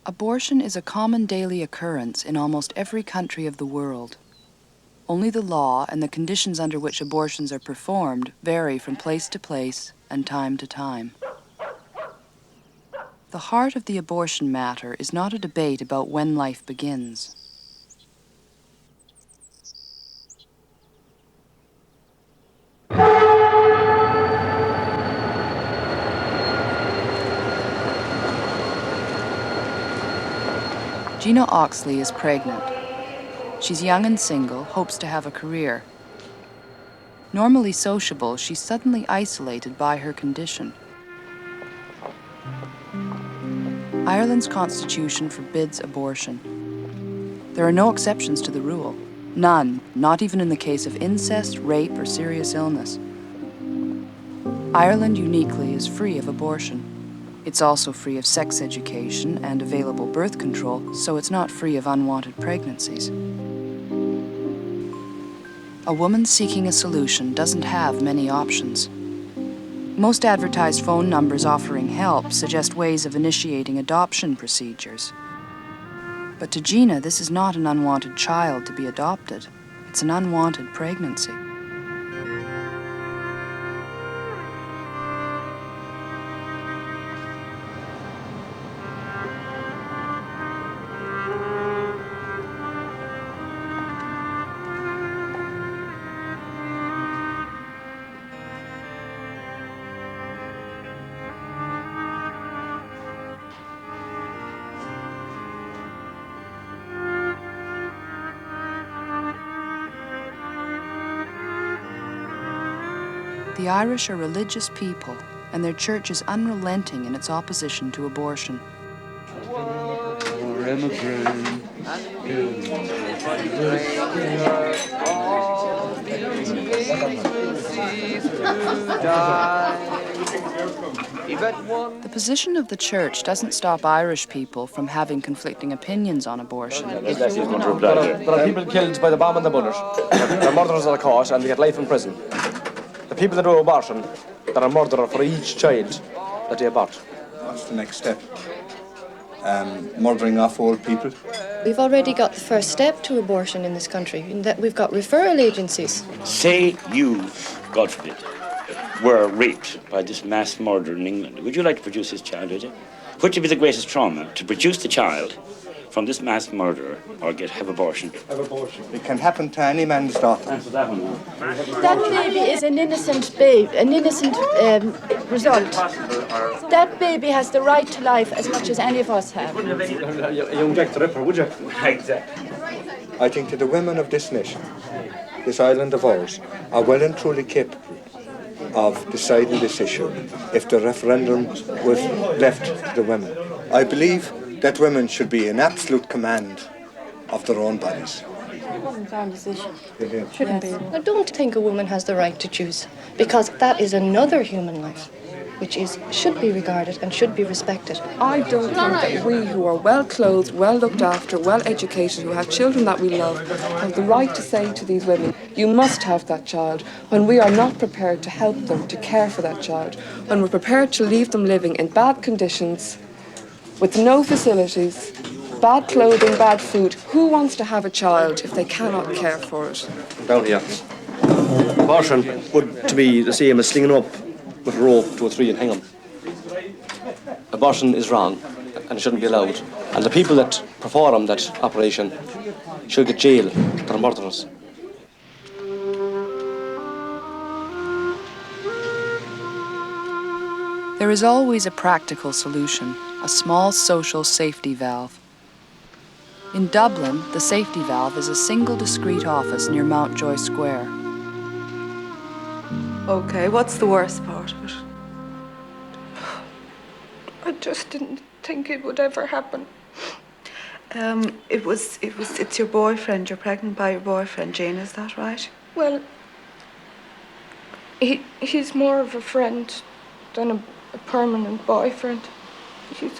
Abortion is a common daily occurrence in almost every country of the world. Only the law and the conditions under which abortions are performed vary from place to place and time to time. The heart of the abortion matter is not a debate about when life begins. Gina Oxley is pregnant. She's young and single, hopes to have a career. Normally sociable, she's suddenly isolated by her condition. Ireland's constitution forbids abortion. There are no exceptions to the rule. None, not even in the case of incest, rape, or serious illness. Ireland uniquely is free of abortion. It's also free of sex education and available birth control, so it's not free of unwanted pregnancies. A woman seeking a solution doesn't have many options. Most advertised phone numbers offering help suggest ways of initiating adoption procedures. But to Gina, this is not an unwanted child to be adopted. It's an unwanted pregnancy. The Irish are religious people, and their church is unrelenting in its opposition to abortion. The position of the church doesn't stop Irish people from having conflicting opinions on abortion. There are people killed by the bomb and the bullet. They're murderers are caught and they get life in prison. The people that do abortion, they're a murderer for each child that they abort. What's the next step? Murdering off old people? We've already got the first step to abortion in this country, in that we've got referral agencies. Say you, God forbid, were raped by this mass murder in England. Would you like to produce this child, would you? Which would be the greatest trauma, to produce the child from this mass murderer or have abortion? Have abortion. It can happen to any man's daughter. Answer that one. That baby is an innocent babe, an innocent result. That baby has the right to life as much as any of us have. You object to ripper, would you? Exactly. I think that the women of this nation, this island of ours, are well and truly capable of deciding this issue if the referendum was left to the women. I believe that women should be in absolute command of their own bodies. Shouldn't be. I don't think a woman has the right to choose, because that is another human life, which should be regarded and should be respected. I don't think that we who are well clothed, well looked after, well educated, who have children that we love, have the right to say to these women, you must have that child, when we are not prepared to help them, to care for that child, when we're prepared to leave them living in bad conditions, with no facilities, bad clothing, bad food. Who wants to have a child if they cannot care for it? Down here. Abortion would to be the same as slinging them up with a rope to a tree and hang them. Abortion is wrong and it shouldn't be allowed. And the people that perform that operation should get jail. They're murderers. There is always a practical solution, a small social safety valve. In Dublin, the safety valve is a single discrete office near Mountjoy Square. Okay, what's the worst part of it? I just didn't think it would ever happen. It's your boyfriend. You're pregnant by your boyfriend, Jane, is that right? Well, he's more of a friend than a permanent boyfriend. He's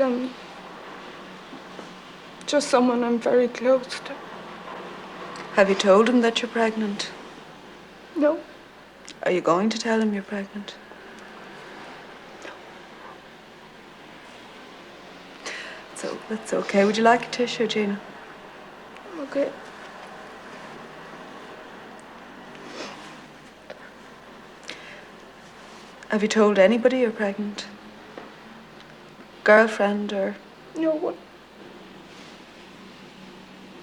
just someone I'm very close to. Have you told him that you're pregnant? No. Are you going to tell him you're pregnant? So that's okay. Would you like a tissue, Gina? Okay. Have you told anybody you're pregnant? Girlfriend or? No one.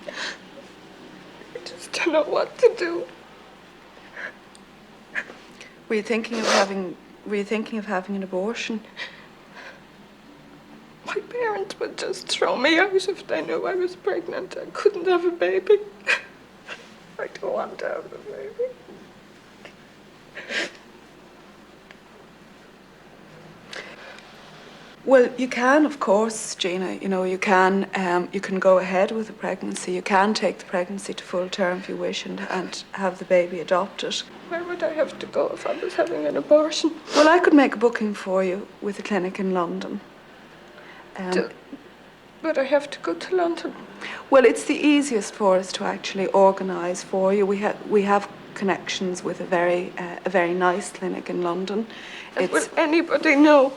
I just don't know what to do. Were you thinking of having an abortion? My parents would just throw me out if they knew I was pregnant. I couldn't have a baby. I don't want to have a baby. Well, you can, of course, Gina. You know, you can go ahead with the pregnancy. You can take the pregnancy to full term if you wish and have the baby adopted. Where would I have to go if I was having an abortion? Well, I could make a booking for you with a clinic in London. But I have to go to London. Well, it's the easiest for us to actually organise for you. We have connections with a very nice clinic in London. Will anybody know?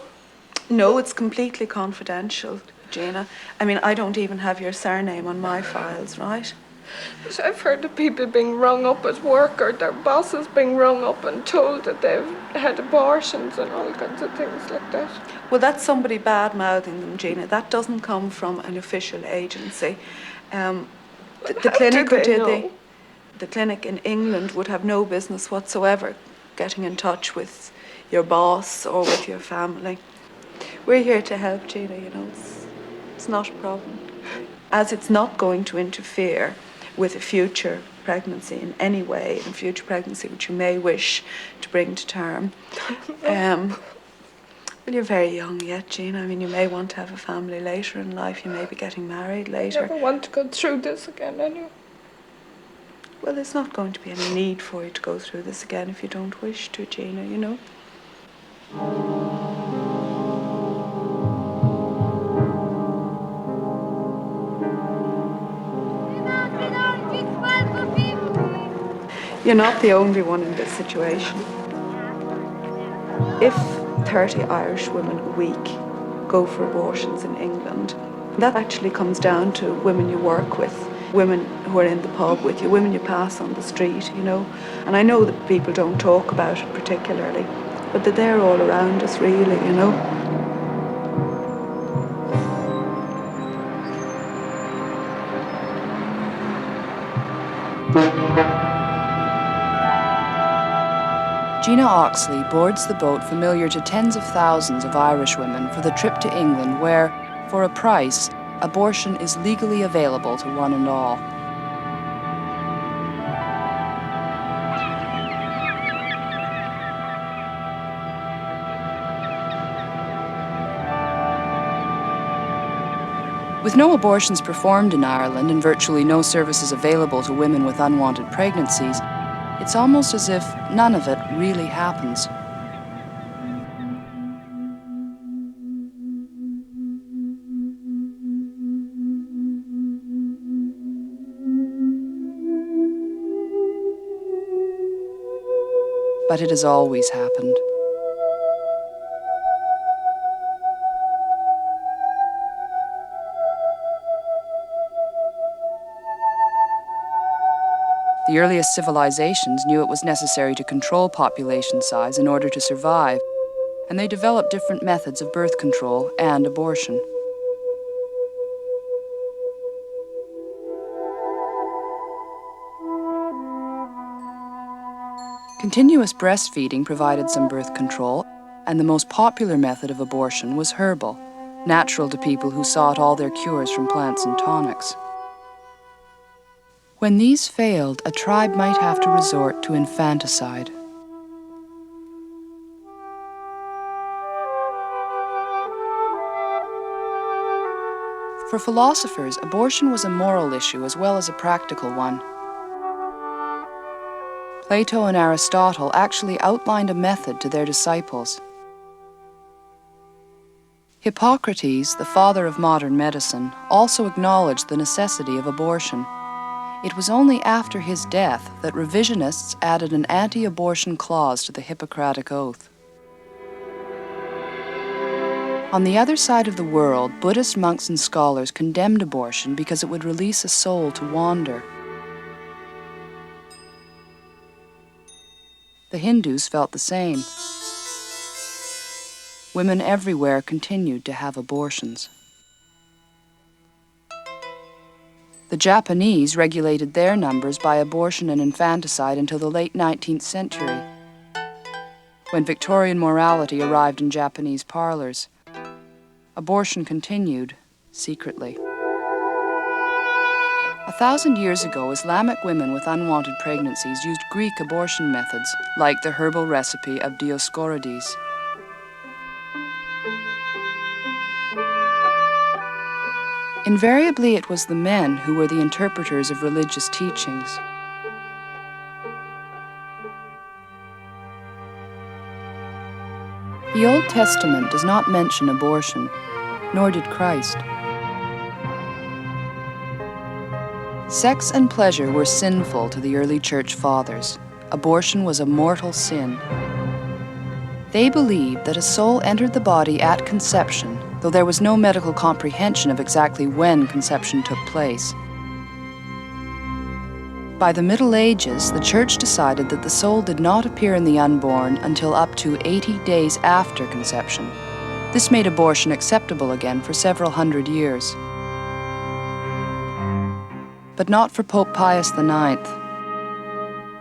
No, it's completely confidential, Gina. I mean, I don't even have your surname on my files, right? But I've heard of people being rung up at work or their bosses being rung up and told that they've had abortions and all kinds of things like that. Well, that's somebody bad-mouthing them, Gina. That doesn't come from an official agency. The clinic in England would have no business whatsoever getting in touch with your boss or with your family. We're here to help, Gina, you know. It's not a problem. As it's not going to interfere with a future pregnancy in any way, in a future pregnancy which you may wish to bring to term. Well, you're very young yet, Gina. I mean, you may want to have a family later in life. You may be getting married later. I never want to go through this again anyway. Well, there's not going to be any need for you to go through this again if you don't wish to, Gina, you know. You're not the only one in this situation. If 30 Irish women a week go for abortions in England, that actually comes down to women you work with, women who are in the pub with you, women you pass on the street, you know. And I know that people don't talk about it particularly, but that they're all around us really, you know. Gina Oxley boards the boat familiar to tens of thousands of Irish women for the trip to England where, for a price, abortion is legally available to one and all. With no abortions performed in Ireland and virtually no services available to women with unwanted pregnancies, it's almost as if none of it really happens. But it has always happened. The earliest civilizations knew it was necessary to control population size in order to survive, and they developed different methods of birth control and abortion. Continuous breastfeeding provided some birth control, and the most popular method of abortion was herbal, natural to people who sought all their cures from plants and tonics. When these failed, a tribe might have to resort to infanticide. For philosophers, abortion was a moral issue as well as a practical one. Plato and Aristotle actually outlined a method to their disciples. Hippocrates, the father of modern medicine, also acknowledged the necessity of abortion. It was only after his death that revisionists added an anti-abortion clause to the Hippocratic Oath. On the other side of the world, Buddhist monks and scholars condemned abortion because it would release a soul to wander. The Hindus felt the same. Women everywhere continued to have abortions. The Japanese regulated their numbers by abortion and infanticide until the late 19th century, when Victorian morality arrived in Japanese parlors. Abortion continued, secretly. 1,000 years ago, Islamic women with unwanted pregnancies used Greek abortion methods, like the herbal recipe of Dioscorides. Invariably, it was the men who were the interpreters of religious teachings. The Old Testament does not mention abortion, nor did Christ. Sex and pleasure were sinful to the early church fathers. Abortion was a mortal sin. They believed that a soul entered the body at conception, though there was no medical comprehension of exactly when conception took place. By the Middle Ages, the Church decided that the soul did not appear in the unborn until up to 80 days after conception. This made abortion acceptable again for several hundred years. But not for Pope Pius IX.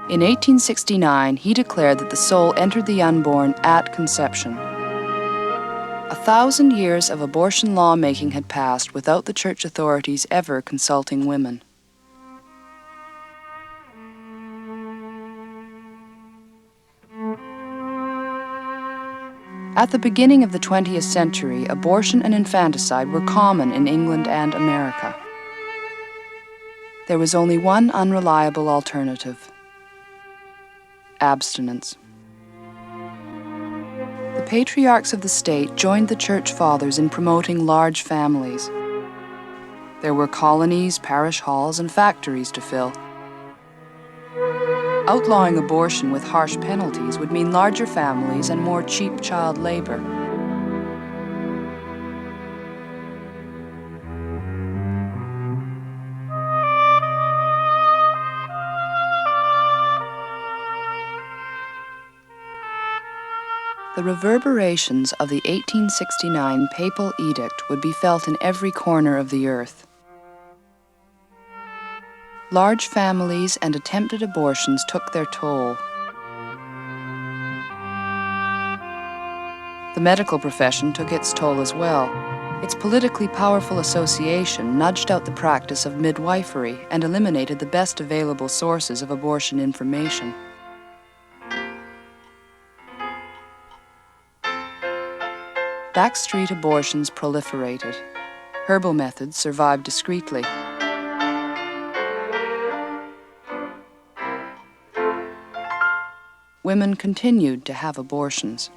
In 1869, he declared that the soul entered the unborn at conception. 1,000 years of abortion lawmaking had passed without the church authorities ever consulting women. At the beginning of the 20th century, abortion and infanticide were common in England and America. There was only one unreliable alternative: abstinence. The patriarchs of the state joined the church fathers in promoting large families. There were colonies, parish halls, and factories to fill. Outlawing abortion with harsh penalties would mean larger families and more cheap child labor. The reverberations of the 1869 papal edict would be felt in every corner of the earth. Large families and attempted abortions took their toll. The medical profession took its toll as well. Its politically powerful association nudged out the practice of midwifery and eliminated the best available sources of abortion information. Backstreet abortions proliferated. Herbal methods survived discreetly. Women continued to have abortions.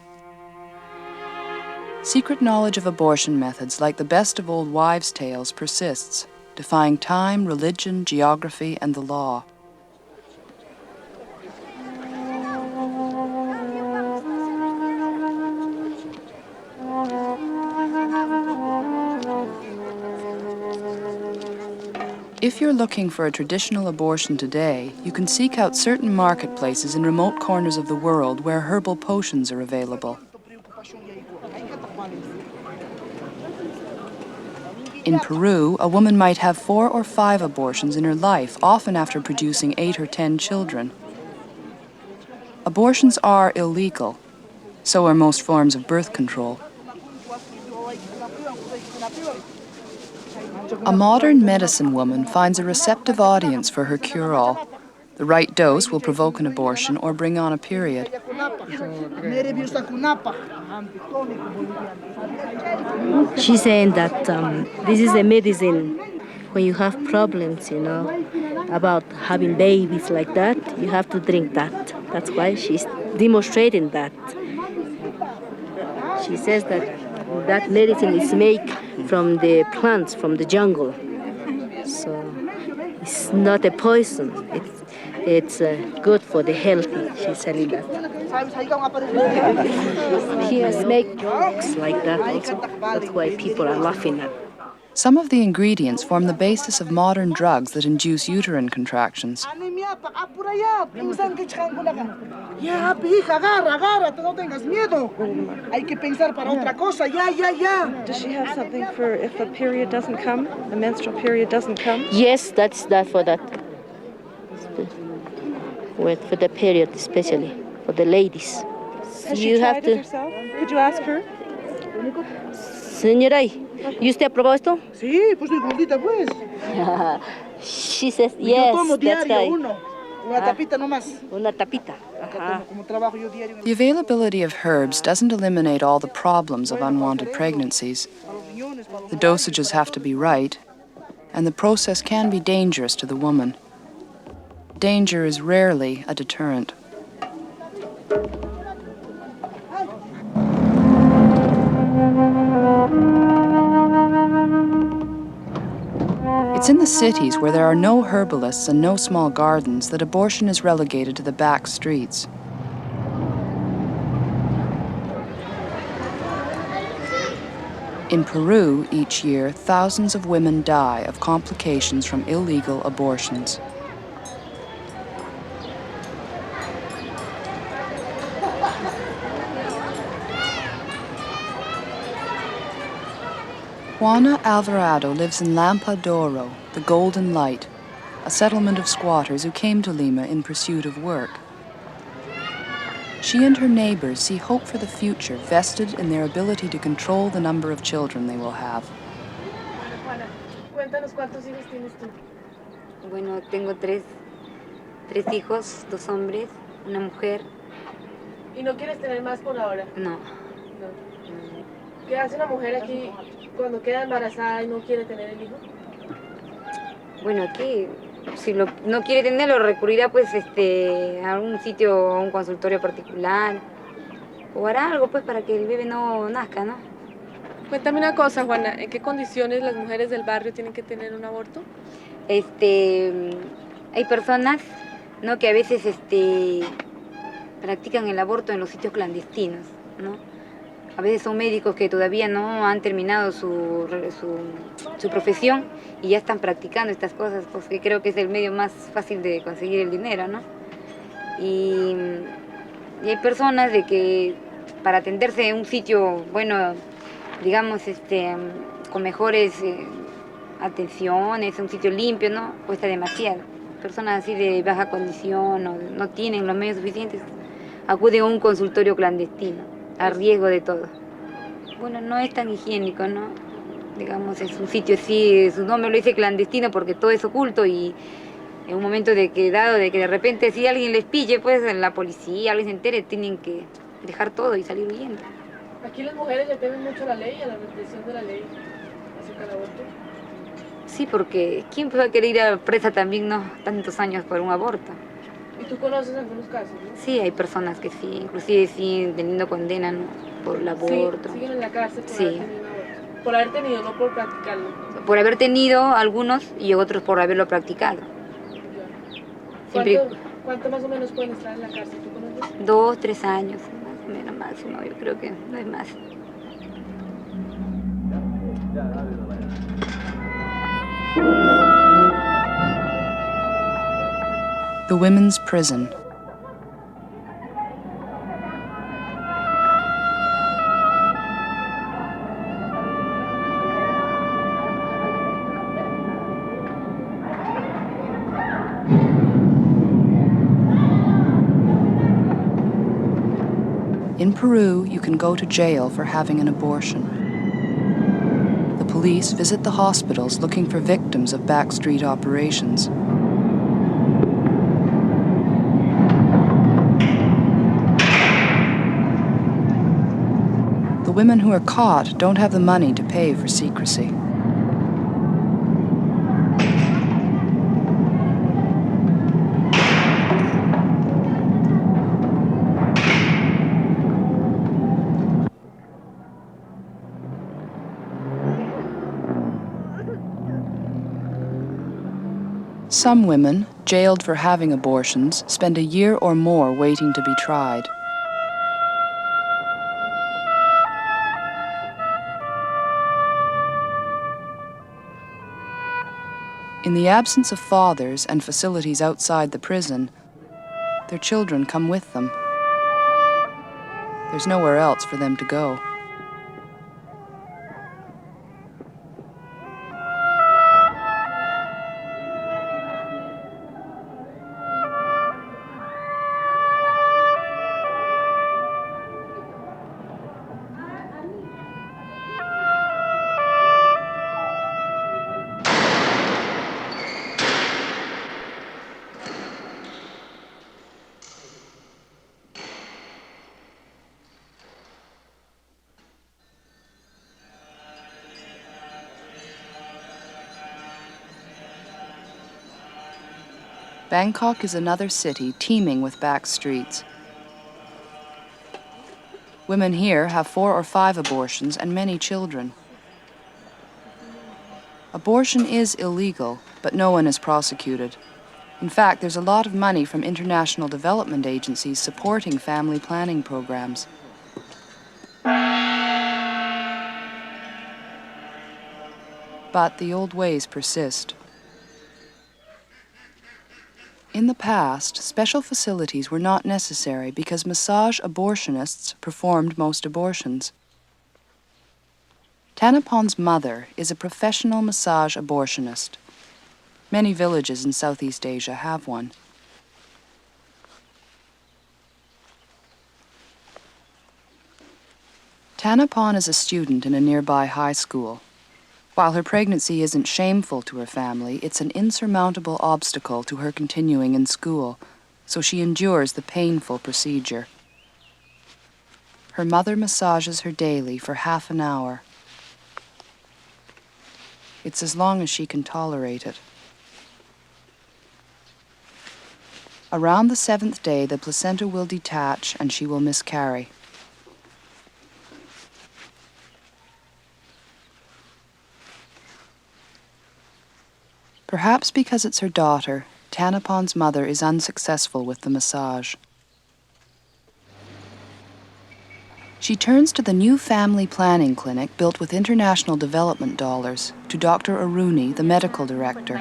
Secret knowledge of abortion methods, like the best of old wives' tales, persists, defying time, religion, geography, and the law. If you're looking for a traditional abortion today, you can seek out certain marketplaces in remote corners of the world where herbal potions are available. In Peru, a woman might have 4 or 5 abortions in her life, often after producing 8 or 10 children. Abortions are illegal. So are most forms of birth control. A modern medicine woman finds a receptive audience for her cure-all. The right dose will provoke an abortion or bring on a period. She's saying that this is a medicine. When you have problems, about having babies like that, you have to drink that. That's why she's demonstrating that. She says that medicine is made from the plants, from the jungle. So it's not a poison. It's good for the healthy, she's telling that. He makes jokes like that also. That's why people are laughing at. Some of the ingredients form the basis of modern drugs that induce uterine contractions. Ya, hija, agarra, no tengas miedo. Hay que pensar para otra cosa, ya. Does she have something for if a period doesn't come, a menstrual period doesn't come? Yes, that's that for that. For the period, especially for the ladies. Has she tried it herself? Could you ask her? Señora, ¿y usted aprobó esto? Sí, pues soy gordita, pues. She says Yo yes, tomo that's diario right. uno. Una tapita nomás. Una tapita. Como trabajo yo diario. The availability of herbs doesn't eliminate all the problems of unwanted pregnancies. The dosages have to be right, and the process can be dangerous to the woman. Danger is rarely a deterrent. It's in the cities where there are no herbalists and no small gardens that abortion is relegated to the back streets. In Peru, each year, thousands of women die of complications from illegal abortions. Juana Alvarado lives in Lampa d'Oro, the Golden Light, a settlement of squatters who came to Lima in pursuit of work. She and her neighbors see hope for the future vested in their ability to control the number of children they will have. Juana, cuéntanos cuántos hijos tienes tú. Bueno, tengo tres hijos, 2 hombres, una mujer. ¿Y no quieres tener más por ahora? No. ¿Qué hace una mujer aquí cuando queda embarazada y no quiere tener el hijo? Bueno, aquí, si no quiere tenerlo, recurrirá pues a algún sitio, a un consultorio particular, o hará algo pues para que el bebé no nazca, ¿no? Cuéntame una cosa, Juana, ¿en qué condiciones las mujeres del barrio tienen que tener un aborto? Hay personas, ¿no?, que a veces practican el aborto en los sitios clandestinos, ¿no? A veces son médicos que todavía no han terminado su profesión y ya están practicando estas cosas, porque creo que es el medio más fácil de conseguir el dinero, ¿no? Y hay personas de que para atenderse en un sitio, bueno, digamos, con mejores atenciones, un sitio limpio, ¿no?, cuesta demasiado. Personas así de baja condición o no tienen los medios suficientes, acuden a un consultorio clandestino, a riesgo de todo. Bueno, no es tan higiénico, ¿no? Digamos, es un sitio así, su nombre lo dice clandestino porque todo es oculto y en un momento dado de que de repente si alguien les pille, pues la policía, alguien se entere, tienen que dejar todo y salir huyendo. Aquí las mujeres le temen mucho a la ley, a la represión de la ley acerca del aborto. Sí, porque ¿quién va a querer ir a presa también, no? Tantos años por un aborto. ¿Y tú conoces algunos casos, no? Sí, hay personas que sí, inclusive siguen teniendo condena, ¿no?, por el aborto. Sí, siguen en la cárcel por sí. haber tenido un aborto. Por haber tenido, no por practicarlo. Por haber tenido algunos y otros por haberlo practicado. ¿Cuánto más o menos pueden estar en la cárcel? ¿Tú conoces? 2, 3 años, más o menos máximo, yo creo que no es más. The Women's Prison. In Peru, you can go to jail for having an abortion. The police visit the hospitals looking for victims of backstreet operations. The women who are caught don't have the money to pay for secrecy. Some women, jailed for having abortions, spend a year or more waiting to be tried. In the absence of fathers and facilities outside the prison, their children come with them. There's nowhere else for them to go. Bangkok is another city teeming with back streets. Women here have 4 or 5 abortions and many children. Abortion is illegal, but no one is prosecuted. In fact, there's a lot of money from international development agencies supporting family planning programs. But the old ways persist. In the past, special facilities were not necessary because massage abortionists performed most abortions. Tanapon's mother is a professional massage abortionist. Many villages in Southeast Asia have one. Tanapon is a student in a nearby high school. While her pregnancy isn't shameful to her family, it's an insurmountable obstacle to her continuing in school, so she endures the painful procedure. Her mother massages her daily for half an hour. It's as long as she can tolerate it. Around the 7th day, the placenta will detach and she will miscarry. Perhaps because it's her daughter, Tanapon's mother is unsuccessful with the massage. She turns to the new family planning clinic built with international development dollars, to Dr. Aruni, the medical director.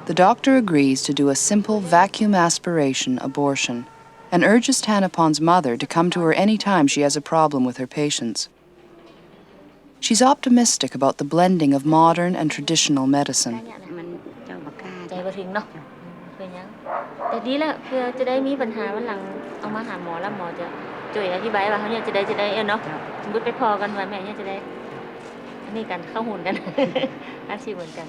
The doctor agrees to do a simple vacuum aspiration abortion and urges Tanapon's mother to come to her any time she has a problem with her patients. She's optimistic about the blending of modern and traditional medicine. แต่ดีแล้วเพื่อจะได้มีปัญหาวันหลังเอามาหาหมอแล้วหมอจะช่วยอธิบายว่าเขาเนี่ยจะได้เนาะสมมุติไปพอกันว่าแม่เนี่ยจะได้อันนี้กันเข้าหุ่นกัน อาชีพเหมือนกัน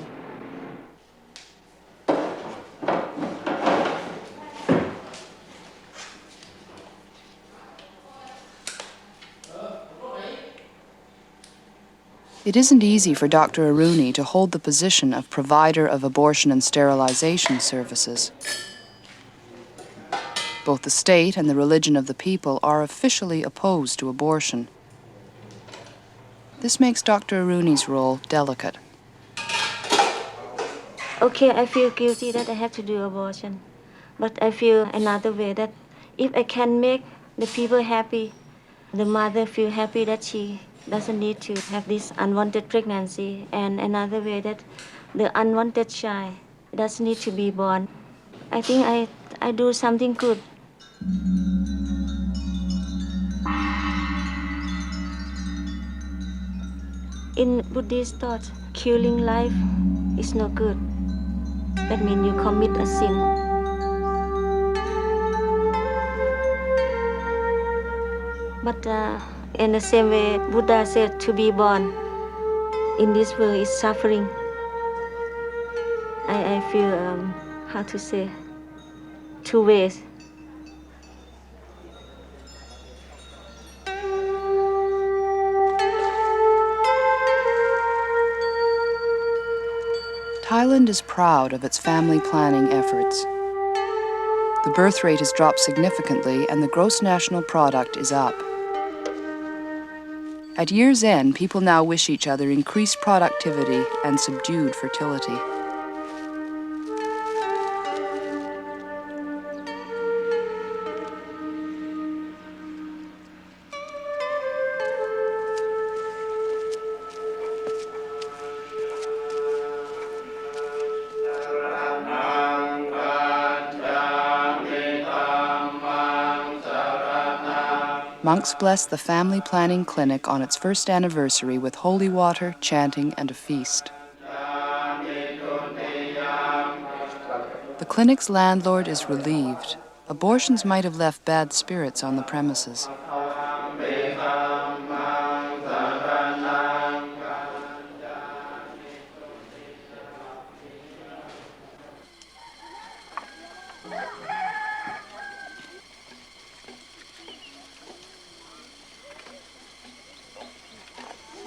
It isn't easy for Dr. Aruni to hold the position of provider of abortion and sterilization services. Both the state and the religion of the people are officially opposed to abortion. This makes Dr. Aruni's role delicate. Okay, I feel guilty that I have to do abortion, but I feel another way that if I can make the people happy, the mother feel happy that she doesn't need to have this unwanted pregnancy, and another way that the unwanted child doesn't need to be born. I think I do something good. In Buddhist thought, killing life is no good. That means you commit a sin. But in the same way, Buddha said to be born in this world is suffering. I feel, how to say, 2 ways. Thailand is proud of its family planning efforts. The birth rate has dropped significantly and the gross national product is up. At year's end, people now wish each other increased productivity and subdued fertility. monks blessed the family planning clinic on its first anniversary with holy water, chanting, and a feast. The clinic's landlord is relieved. Abortions might have left bad spirits on the premises.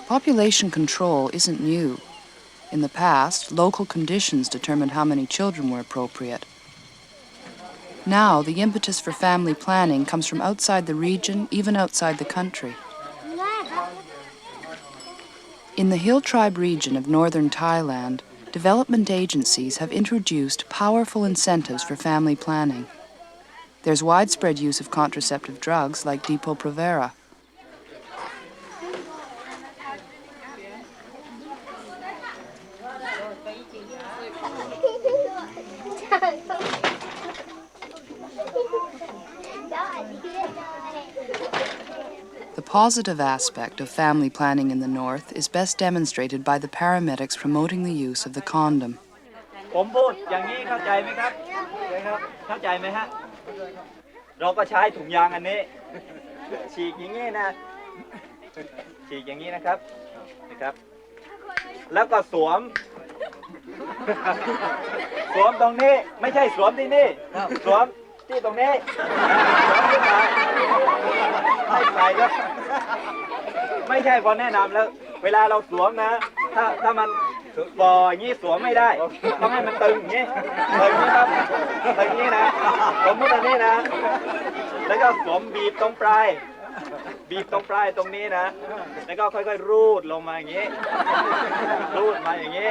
Population control isn't new. In the past, local conditions determined how many children were appropriate. Now, the impetus for family planning comes from outside the region, even outside the country. In the Hill Tribe region of northern Thailand, development agencies have introduced powerful incentives for family planning. There's widespread use of contraceptive drugs like Depo-Provera. The positive aspect of family planning in the north is best demonstrated by the paramedics promoting the use of the condom. ผมพูดอย่างนี้เข้าใจไหมครับเข้าใจไหมฮะเราก็ใช้ถุงยางอันนี้ฉีกอย่างนี้นะฉีกอย่างนี้นะครับแล้วก็สวมตรงนี้ไม่ใช่สวมที่นี่สวมที่ตรงนี้สวมขึ้นมาให้ใส่แล้วไม่ใช่พอแนะนำแล้วเวลาเราสวมนะถ้ามันปล่อยอย่างนี้สวมไม่ได้ต้องให้มันตึงอย่างนี้ตึงนี้ครับตึงนี้นะผมพูดอันนี้นะแล้วก็สวมบีบตรงปลายตรงนี้นะแล้วก็ค่อยๆรูดลงมาอย่างนี้รูดมาอย่างนี้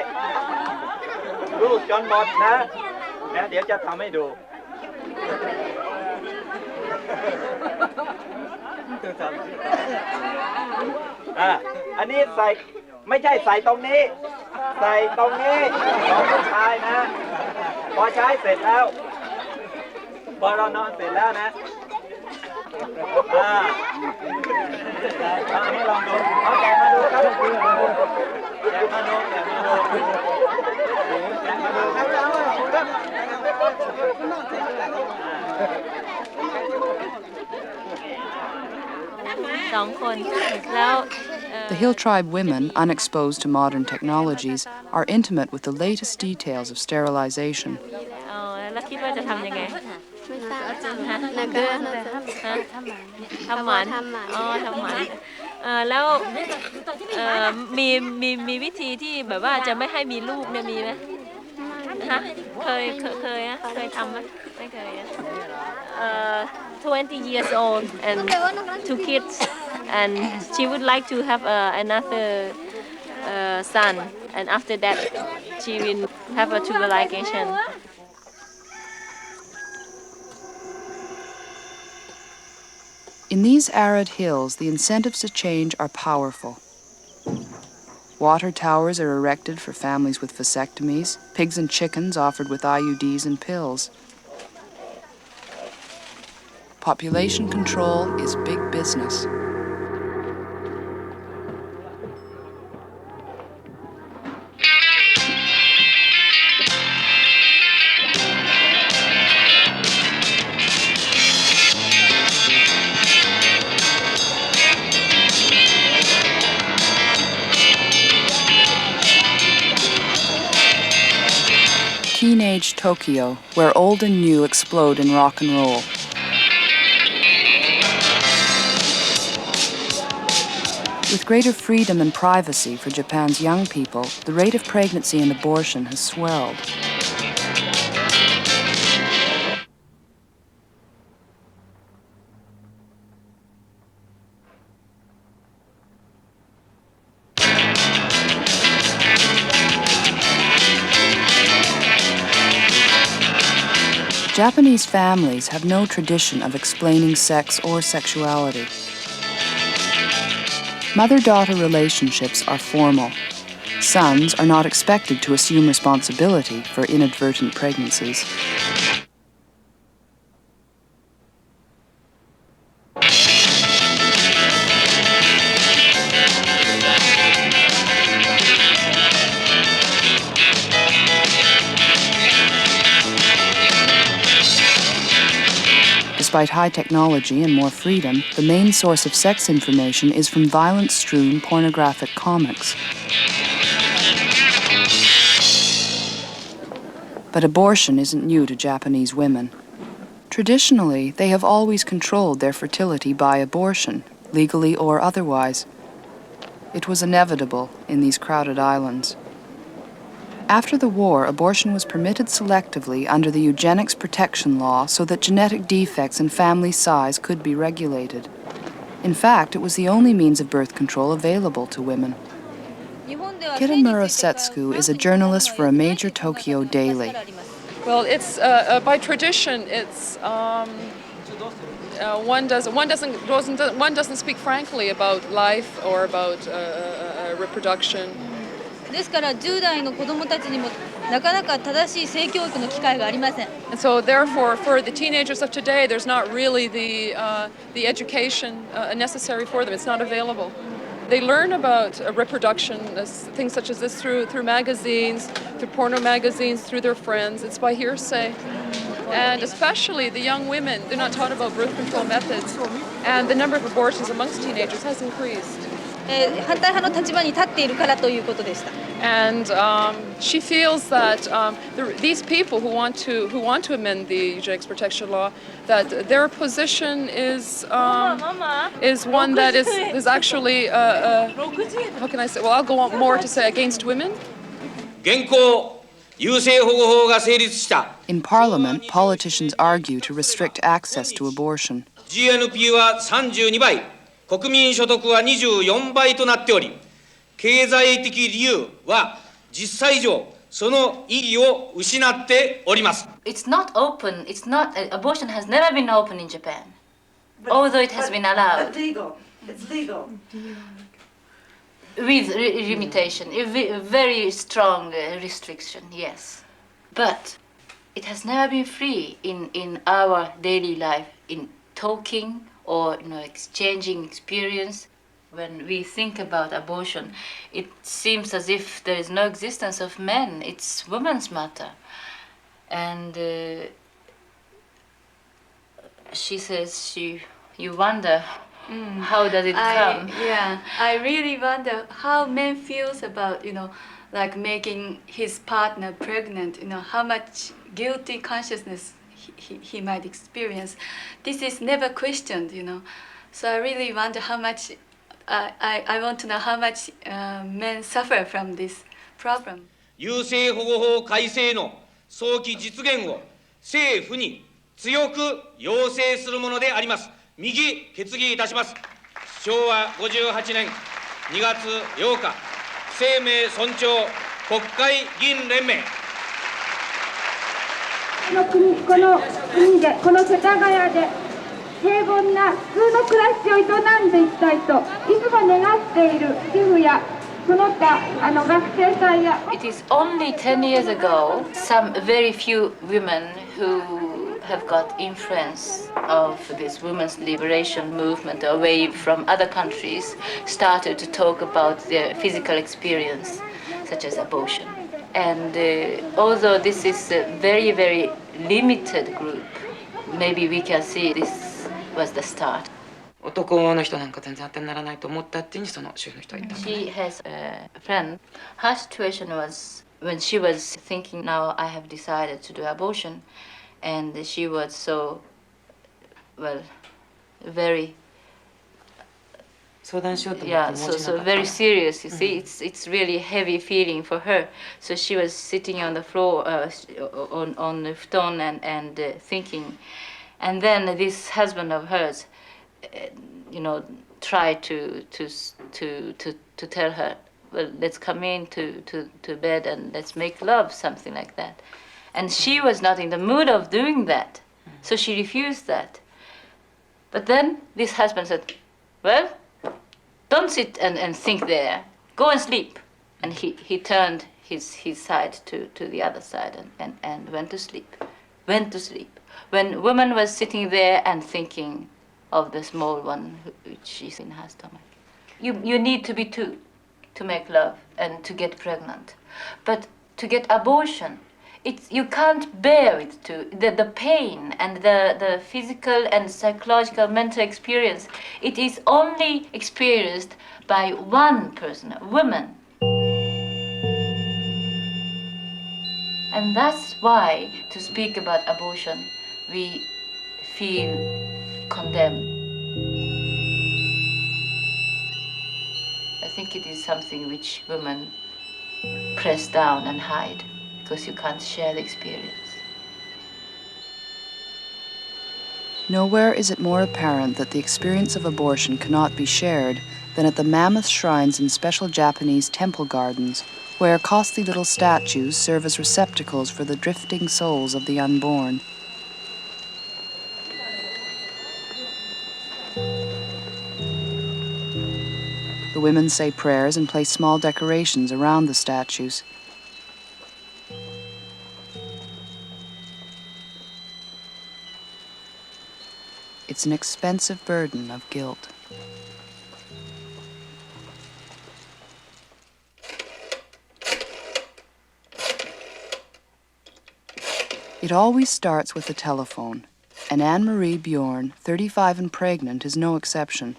รูดจนหมดนะเดี๋ยวจะทำให้ดูอันนี้ใส่ไม่ใช่ใส่ตรงนี้ใส่ตรงนี้ของผู้ชายนะพอใช้เสร็จแล้วพอเรานอนเสร็จแล้วนะอันนี้ลองดูเอาแกะมาดูครับแกะมาดูThe Hill Tribe women, unexposed to modern technologies, are intimate with the latest details of sterilization. แล้วคิดว่าจะทำยังไงทำหมันแล้วมีวิธีที่แบบว่าจะไม่ให้มีลูกเนี่ยมีไหมเคยทำไหมไม่เคย 20 years old and 2 kids and she would like to have another son and after that she will have a tubal ligation. In these arid hills, the incentives to change are powerful. Water towers are erected for families with vasectomies, pigs and chickens offered with IUDs and pills. Population control is big business. Teenage Tokyo, where old and new explode in rock and roll. With greater freedom and privacy for Japan's young people, the rate of pregnancy and abortion has swelled. Japanese families have no tradition of explaining sex or sexuality. Mother-daughter relationships are formal. Sons are not expected to assume responsibility for inadvertent pregnancies. despite high technology and more freedom, the main source of sex information is from violence-strewn pornographic comics. But abortion isn't new to Japanese women. Traditionally, they have always controlled their fertility by abortion, legally or otherwise. It was inevitable in these crowded islands. After the war, abortion was permitted selectively under the eugenics protection law so that genetic defects and family size could be regulated. In fact, it was the only means of birth control available to women. Kitamura Setsuku is a journalist for a major Tokyo daily. Well, it's by tradition. It's one doesn't speak frankly about life or about reproduction. ですから10代の子供たちにもなかなか正しい性教育の機会がありません。And so therefore, for the teenagers of today, there's not really the education necessary for them. It's not available. They learn about reproduction, things such as this through magazines, through porno magazines, through their friends. It's by hearsay. And especially the young women, they're not taught about birth control methods. And the number of abortions amongst teenagers has increased. 反対派の立場に立っているからということでした。And she feels that these people who want to amend the eugenics protection law, that their position is one that is actually how can I say? Well, I'll go on more to say against women. In Parliament, politicians argue to restrict access to abortion. GNP は32倍、国民所得は24倍となっており、経済的理由は実際上その意義を失っております。It's not open. It's not. Abortion has never been open in Japan, although it has been allowed. But legal. It's legal. With limitation, a very strong restriction, yes. But it has never been free in our daily life, in talking or exchanging experience. When we think about abortion, it seems as if there is no existence of men. It's women's matter. And she says you wonder how does it come? Yeah, I really wonder how men feels about, like making his partner pregnant, how much guilty consciousness he might experience. This is never questioned, So I really wonder how much, I want to know how much men suffer from this problem. 優生保護法改正の早期実現を政府に強く要請するものであります。右決議いたします。昭和58年2月8日、生命尊重国会議員連盟。この国で、この世田谷で平凡な普通の暮らしを営んでいきたいといつも願っている主婦やその他学生さんや。It is only 10 years ago, some very few women who have got influence of this women's liberation movement away from other countries started to talk about their physical experience, such as abortion. And although this is a very, very limited group, maybe we can see this was the start. 男の人なんか全然当てにならないと思ったっていうにその主婦の人は言った。She has a friend. Her situation was when she was thinking, now I have decided to do abortion, and she was so, well, very. Yeah, so very serious. You see, it's really heavy feeling for her. So she was sitting on the floor, on the futon and thinking, and then this husband of hers, tried to tell her, well, let's come in to bed and let's make love, something like that. And she was not in the mood of doing that, so she refused that. But then this husband said, well, don't sit and think there. Go and sleep. And he turned his side to the other side and went to sleep. Went to sleep. When woman was sitting there and thinking of the small one which is in her stomach. You need to be two to make love and to get pregnant. But to get abortion you can't bear it the pain and the physical and psychological mental experience. It is only experienced by one person, a woman. And that's why, to speak about abortion, we feel condemned. I think it is something which women press down and hide because you can't share the experience. Nowhere is it more apparent that the experience of abortion cannot be shared than at the mammoth shrines in special Japanese temple gardens, where costly little statues serve as receptacles for the drifting souls of the unborn. The women say prayers and place small decorations around the statues. It's an expensive burden of guilt. It always starts with the telephone, and Anne-Marie Bjorn, 35 and pregnant, is no exception.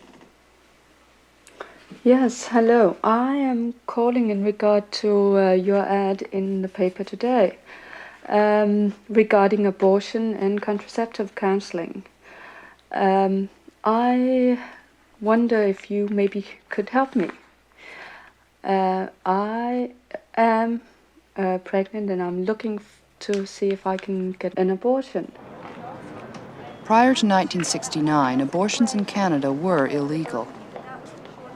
Yes, hello. I am calling in regard to your ad in the paper today regarding abortion and contraceptive counseling. I wonder if you maybe could help me. I am pregnant and I'm looking to see if I can get an abortion. Prior to 1969, abortions in Canada were illegal.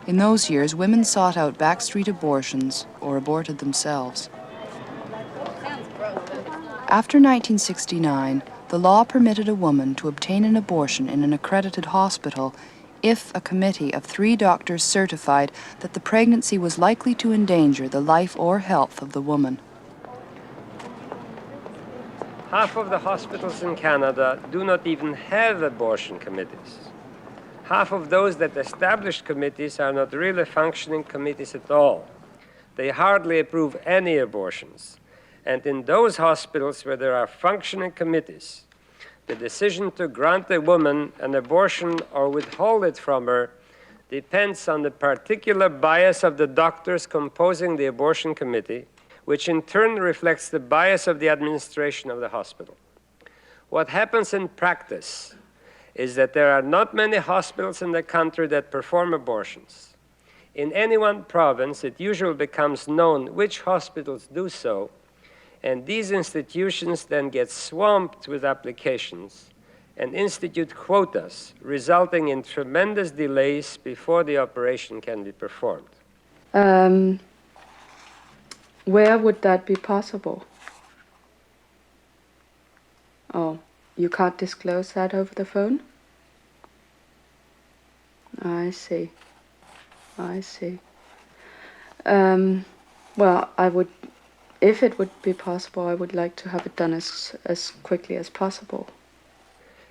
In those years, women sought out backstreet abortions or aborted themselves. After 1969, the law permitted a woman to obtain an abortion in an accredited hospital if a committee of 3 doctors certified that the pregnancy was likely to endanger the life or health of the woman. Half of the hospitals in Canada do not even have abortion committees. Half of those that established committees are not really functioning committees at all. They hardly approve any abortions. And in those hospitals where there are functioning committees, the decision to grant a woman an abortion or withhold it from her depends on the particular bias of the doctors composing the abortion committee, which in turn reflects the bias of the administration of the hospital. What happens in practice is that there are not many hospitals in the country that perform abortions. In any one province, it usually becomes known which hospitals do so, and these institutions then get swamped with applications and institute quotas, resulting in tremendous delays before the operation can be performed. Where would that be possible? Oh, you can't disclose that over the phone? I see. I see. Well, I would, if it would be possible, I would like to have it done as quickly as possible.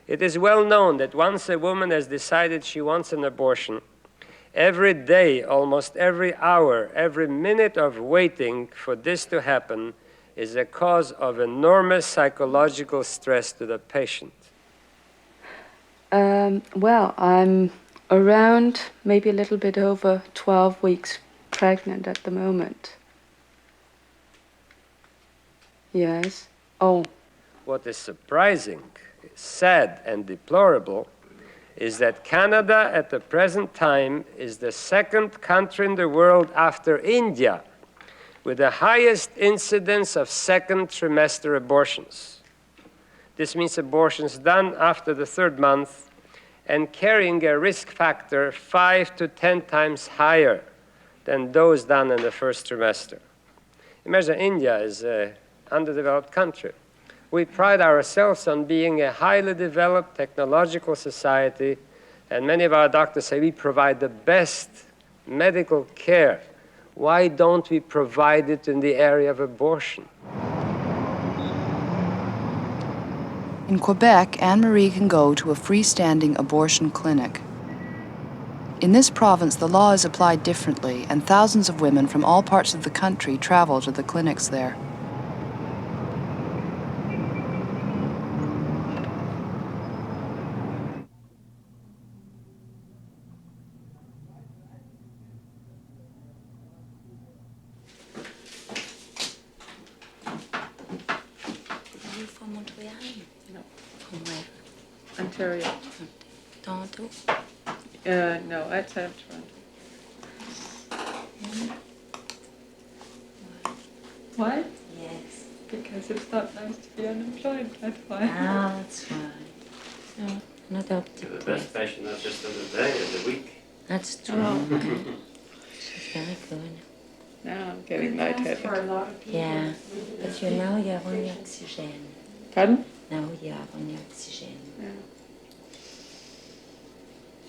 It is well known that once a woman has decided she wants an abortion, every day, almost every hour, every minute of waiting for this to happen is a cause of enormous psychological stress to the patient. Well, I'm around maybe a little bit over 12 weeks pregnant at the moment. Yes. Oh. What is surprising, sad, and deplorable is that Canada at the present time is the second country in the world after India with the highest incidence of second trimester abortions. This means abortions done after the 3rd month and carrying a risk factor 5 to 10 times higher than those done in the 1st trimester. Imagine India is an underdeveloped country. We pride ourselves on being a highly developed technological society, and many of our doctors say we provide the best medical care. Why don't we provide it in the area of abortion? In Quebec, Anne-Marie can go to a freestanding abortion clinic. In this province, the law is applied differently, and thousands of women from all parts of the country travel to the clinics there. Ontario. Toronto? No, outside of Toronto. Why? Yes. Because it's not nice to be unemployed, that's why. Ah, that's why. No, not up to The best patient, not just of the day, of the week. That's true. She's very good. Now I'm getting lightheaded. Yeah, but you know you have only oxygen. Pardon? Now you have only oxygen. Yeah.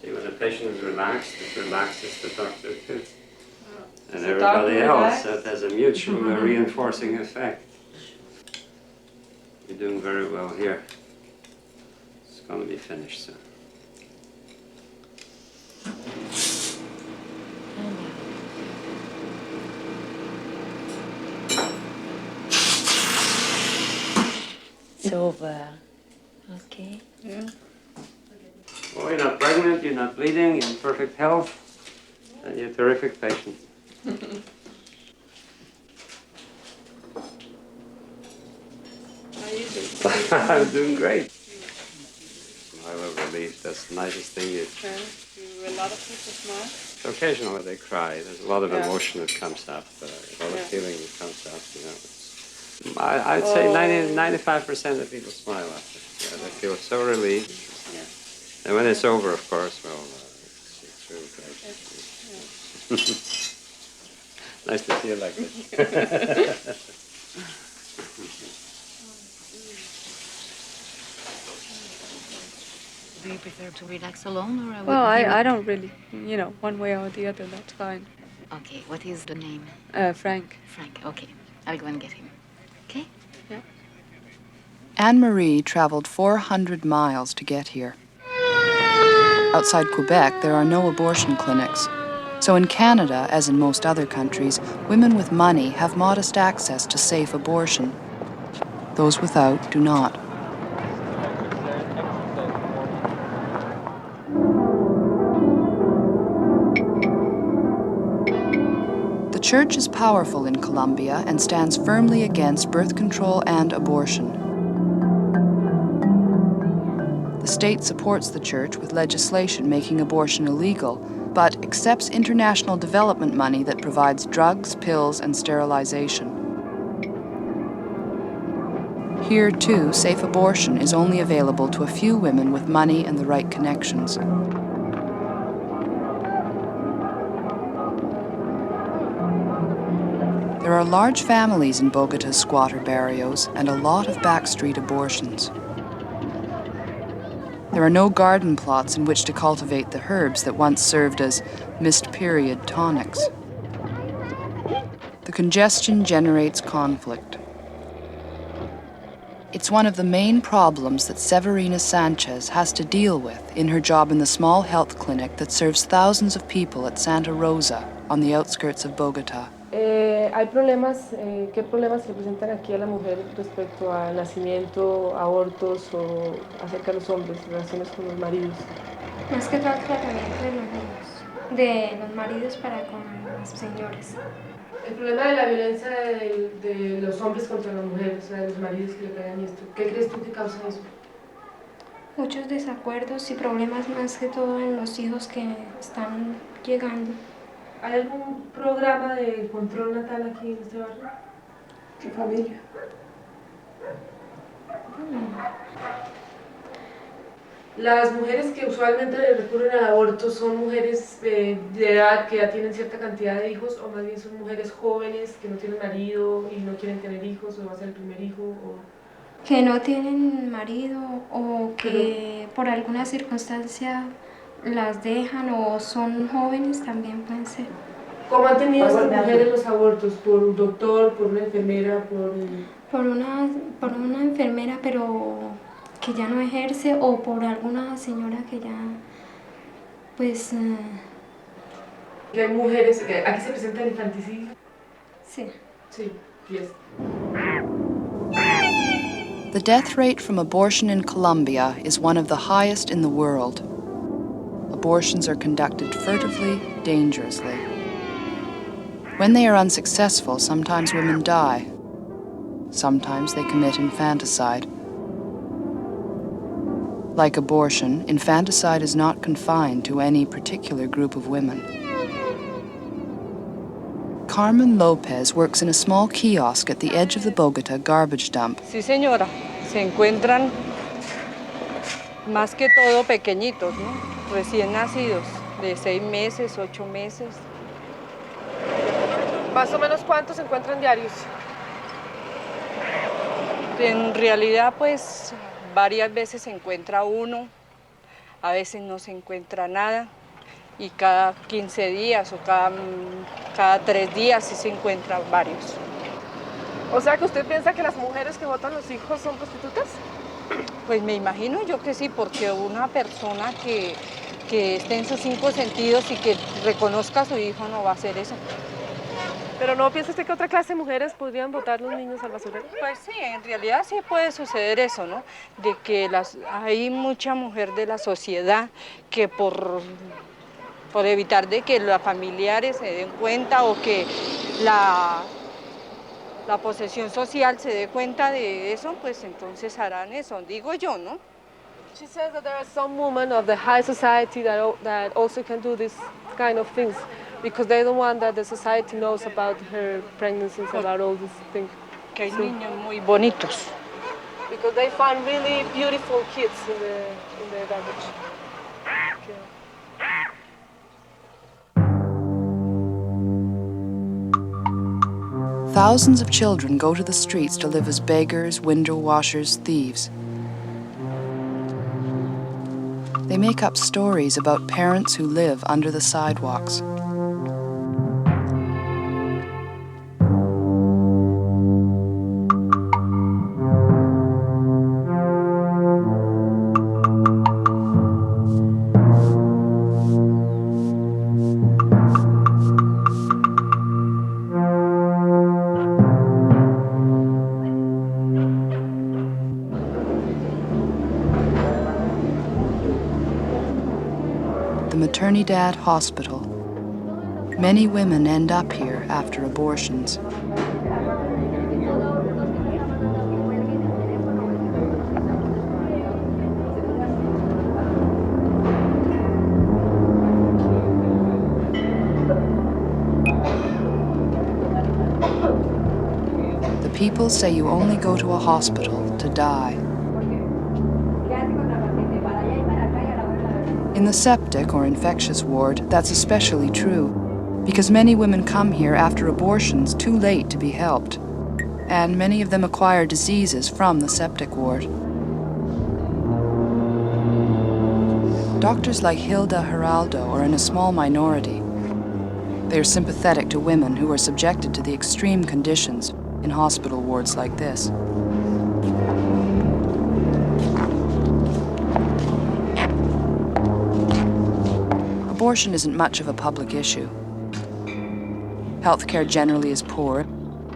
See, when a patient is relaxed, it relaxes the doctor too. And Is the doctor everybody else. relaxed? So it has a mutual reinforcing effect. You're doing very well here. It's going to be finished soon. It's over. Okay. Yeah. Well, you're not pregnant, you're not bleeding, you're in perfect health, and you're a terrific patient. How are you doing? I'm doing great. Smile of relief, that's the nicest thing you... Yeah. Do a lot of people smile? Occasionally they cry. There's a lot of Yeah. emotion that comes up, a lot of Yeah. feeling that comes up, you know. I'd say 95% of people smile after. Yeah, they feel so relieved. Yeah. And when it's over, of course, well, it's really great. Nice to see you like this. Do you prefer to relax alone or? Well, I don't really, one way or the other, that's fine. Okay, what is the name? Frank. Frank, okay. I'll go and get him. Okay? Yeah. Anne-Marie traveled 400 miles to get here. Outside Quebec, there are no abortion clinics. So in Canada, as in most other countries, women with money have modest access to safe abortion. Those without do not. The church is powerful in Colombia and stands firmly against birth control and abortion. The state supports the church with legislation making abortion illegal, but accepts international development money that provides drugs, pills, and sterilization. Here, too, safe abortion is only available to a few women with money and the right connections. There are large families in Bogota's squatter barrios and a lot of backstreet abortions. There are no garden plots in which to cultivate the herbs that once served as missed period tonics. The congestion generates conflict. It's one of the main problems that Severina Sanchez has to deal with in her job in the small health clinic that serves thousands of people at Santa Rosa on the outskirts of Bogota. Hay problemas, ¿qué problemas se presentan aquí a la mujer respecto al nacimiento, abortos o acerca de los hombres, relaciones con los maridos? Más que todo el tratamiento de los maridos para con las señoras. El problema de la violencia de los hombres contra las mujeres, o sea, de los maridos que le pegan y esto, ¿qué crees tú que causa eso? Muchos desacuerdos y problemas más que todo en los hijos que están llegando. ¿Hay algún programa de control natal aquí en este barrio? ¿Qué familia? Las mujeres que usualmente recurren al aborto son mujeres de edad que ya tienen cierta cantidad de hijos o más bien son mujeres jóvenes que no tienen marido y no quieren tener hijos o va a ser el primer hijo o... Que no tienen marido o que por alguna circunstancia las dejan o son jóvenes también pueden ser. ¿Cómo han tenido estas mujeres los abortos? ¿Por un doctor, por una enfermera, por una enfermera pero que ya no ejerce o por alguna señora que ya pues... ¿Que hay mujeres, aquí se presenta el infanticidio? Sí. Sí, yes. The death rate from abortion in Colombia is one of the highest in the world. Abortions are conducted furtively, dangerously. When they are unsuccessful, sometimes women die. Sometimes they commit infanticide. Like abortion, infanticide is not confined to any particular group of women. Carmen Lopez works in a small kiosk at the edge of the Bogota garbage dump. Sí, señora. Se encuentran más que todo pequeñitos, ¿no? Recién nacidos, de 6 meses, 8 meses. ¿Más o menos cuántos se encuentran diarios? En realidad, pues, varias veces se encuentra uno, a veces no se encuentra nada, y cada 15 días o cada 3 días sí se encuentran varios. O sea, que usted piensa que las mujeres que botan los hijos son prostitutas? Pues me imagino yo que sí, porque una persona que esté en sus 5 sentidos y que reconozca a su hijo no va a hacer eso. ¿Pero no piensa usted que otra clase de mujeres podrían botar los niños al basurero? Pues sí, en realidad sí puede suceder eso, ¿no? De que hay mucha mujer de la sociedad que por evitar de que los familiares se den cuenta o que la posesión social se dé cuenta de eso, pues entonces harán eso, digo yo, ¿no? She says that there are some women of the high society that also can do this kind of things because they don't want that the society knows about her pregnancies, about all these things. Que hay niños muy bonitos. Because they find really beautiful kids in the garbage. Okay. Thousands of children go to the streets to live as beggars, window washers, thieves. They make up stories about parents who live under the sidewalks. The Maternidad Hospital. Many women end up here after abortions. The people say you only go to a hospital to die. In the septic or infectious ward, that's especially true, because many women come here after abortions too late to be helped, and many of them acquire diseases from the septic ward. Doctors like Hilda Geraldo are in a small minority. They are sympathetic to women who are subjected to the extreme conditions in hospital wards like this. Abortion isn't much of a public issue. Healthcare generally is poor,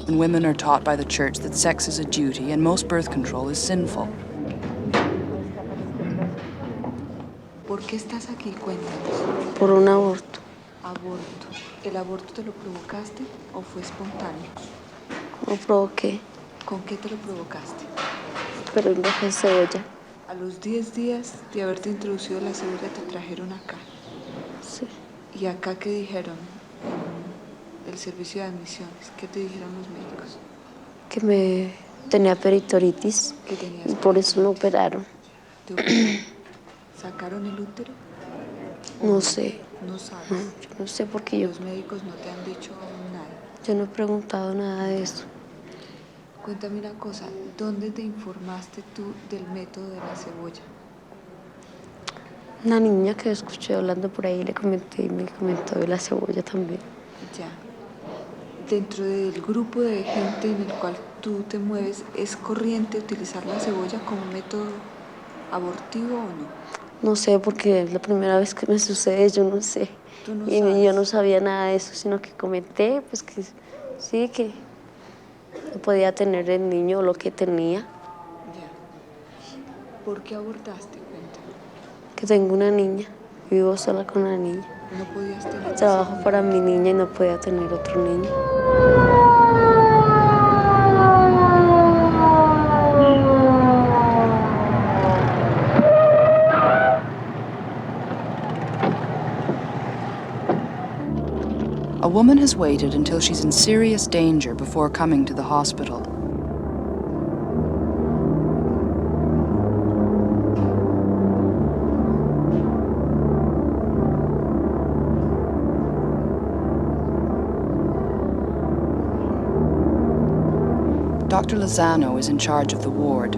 and women are taught by the church that sex is a duty and most birth control is sinful. ¿Por qué estás aquí? Cuéntanos. Por un aborto. Aborto. ¿El aborto te lo provocaste o fue espontáneo? Lo provoqué, ¿Con qué te lo provocaste? pero en vez de cebolla. A los 10 días de haberte introducido la cebolla te trajeron acá. Sí. ¿Y acá qué dijeron en el servicio de admisiones? ¿Qué te dijeron los médicos? Que me tenía peritoritis ¿Qué tenías? y por eso me operaron. ¿Te operaron? ¿Sacaron el útero? No sé. No sabes. No, yo no sé porque Los médicos no te han dicho nada. yo no he preguntado nada de eso. Cuéntame una cosa, ¿dónde te informaste tú del método de la cebolla? Una niña que escuché hablando por ahí le comenté y me comentó de la cebolla también. Ya. Dentro del grupo de gente en el cual tú te mueves, ¿es corriente utilizar la cebolla como método abortivo o no? No sé, porque es la primera vez que me sucede, yo no sé. Tú no Y sabes. yo no sabía nada de eso, sino que comenté, pues que sí, que no podía tener el niño lo que tenía. Ya. ¿Por qué abortaste? Cuéntame. Que tengo una niña, vivo sola con una niña. No podías tener. Trabajo para mi niña y no podía tener otro niño. A woman has waited until she's in serious danger before coming to the hospital. Dr. Lozano is in charge of the ward.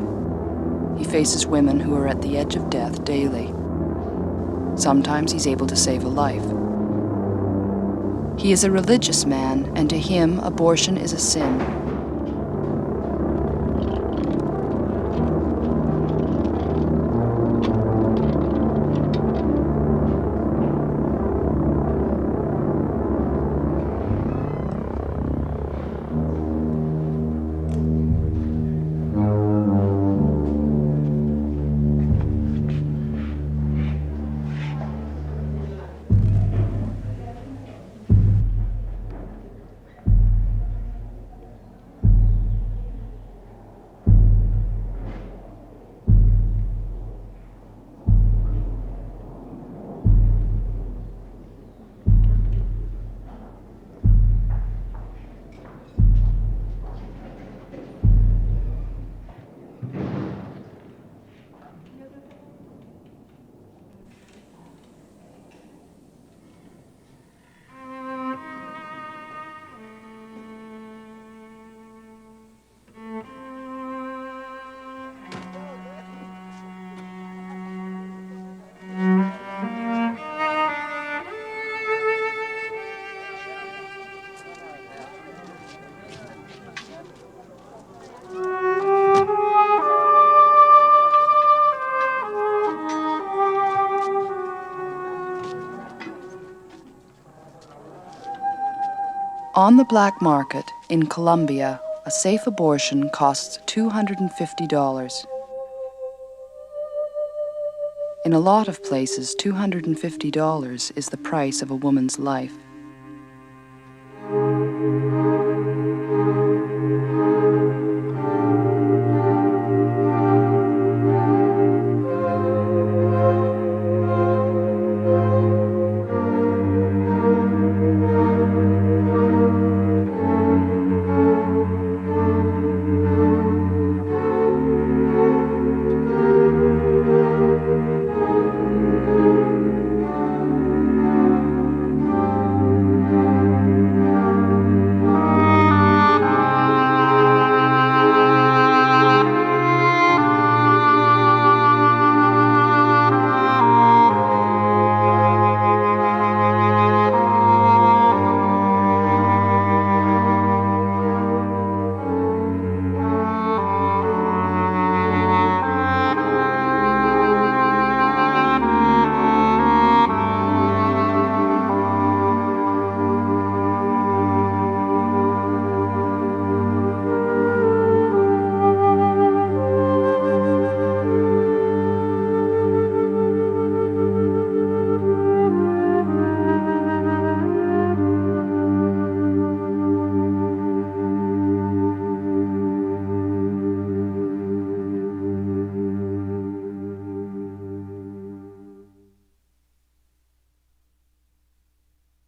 He faces women who are at the edge of death daily. Sometimes he's able to save a life. He is a religious man, and to him, abortion is a sin. On the black market in Colombia, a safe abortion costs $250. In a lot of places, $250 is the price of a woman's life.